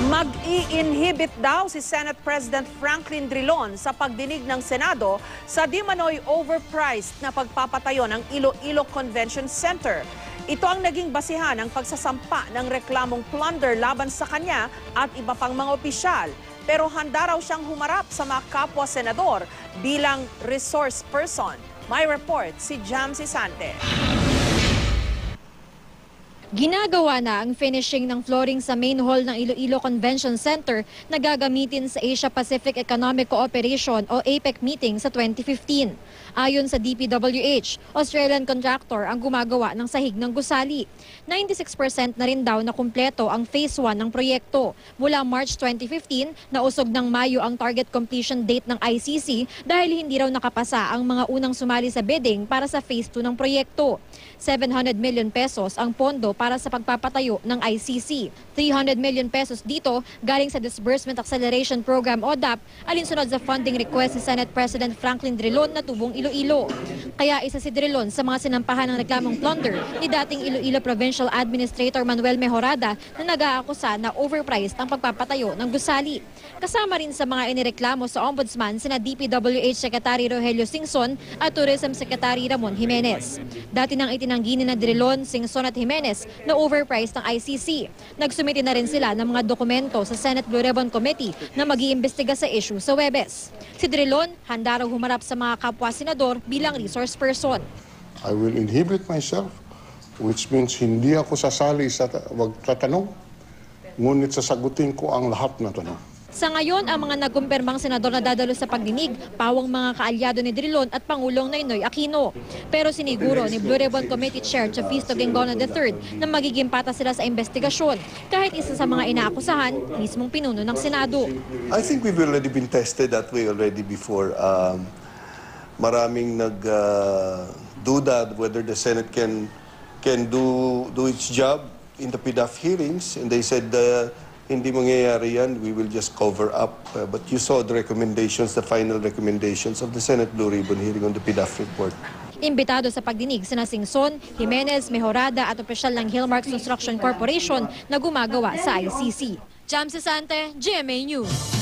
Mag-i-inhibit daw si Senate President Franklin Drilon sa pagdinig ng Senado sa di manoy overpriced na pagpapatayo ng Iloilo Convention Center. Ito ang naging basihan ng pagsasampa ng reklamong plunder laban sa kanya at iba pang mga opisyal. Pero handa raw siyang humarap sa mga kapwa-senador bilang resource person. May report si Jam Sisante. Ginagawa na ang finishing ng flooring sa main hall ng Iloilo Convention Center na gagamitin sa Asia-Pacific Economic Cooperation o APEC meeting sa 2015. Ayon sa DPWH, Australian contractor ang gumagawa ng sahig ng gusali. 96% na rin daw na kumpleto ang Phase 1 ng proyekto. Mula March 2015, nausog ng Mayo ang target completion date ng ICC dahil hindi raw nakapasa ang mga unang sumali sa bidding para sa Phase 2 ng proyekto. 700 million pesos ang pondo para sa pagpapatayo ng ICC. 300 million pesos dito galing sa Disbursement Acceleration Program o DAP, alinsunod sa funding request ni Senate President Franklin Drilon na tubong Iloilo. Kaya isa si Drilon sa mga sinampahan ng reklamong plunder ni dating Iloilo Provincial Administrator Manuel Mejorada na nag-aakusa na overpriced ang pagpapatayo ng gusali. Kasama rin sa mga inireklamo sa Ombudsman sina DPWH Secretary Rogelio Singson at Tourism Secretary Ramon Jimenez. Dati nang itinanggi ni Drilon, Singson at Jimenez na overpriced ng ICC. Nagsumiti na rin sila ng mga dokumento sa Senate Blue Ribbon Committee na mag-iimbestiga sa issue sa Huwebes. Si Drilon, handa raw humarap sa mga kapwa-senador bilang resource person. I will inhibit myself, which means hindi ako sasali sa wagtatanong, ngunit sasagutin ko ang lahat na tanong. Sa ngayon, ang mga nagkumpirmang senador na dadalo sa pagdinig, pawang mga kaalyado ni Drilon at Pangulong Noynoy Aquino. Pero siniguro ni Blue Ribbon Committee Chair Chafisto Gengona III na magiging patas sila sa investigasyon, kahit isa sa mga inaakusahan, mismong pinuno ng Senado. I think we've already been tested that way already before. Maraming nagduda whether the Senate can do its job in the PDAF hearings, and they said hindi mangyayari yan, we will just cover up. But you saw the recommendations, the final recommendations of the Senate Blue Ribbon hearing on the PDAF report. Imbitado sa pagdinig sina Singson, Jimenez, Mejorada at opisyal ng Hillmark Construction Corporation na gumagawa sa ICC. Jam Sisante, GMA News.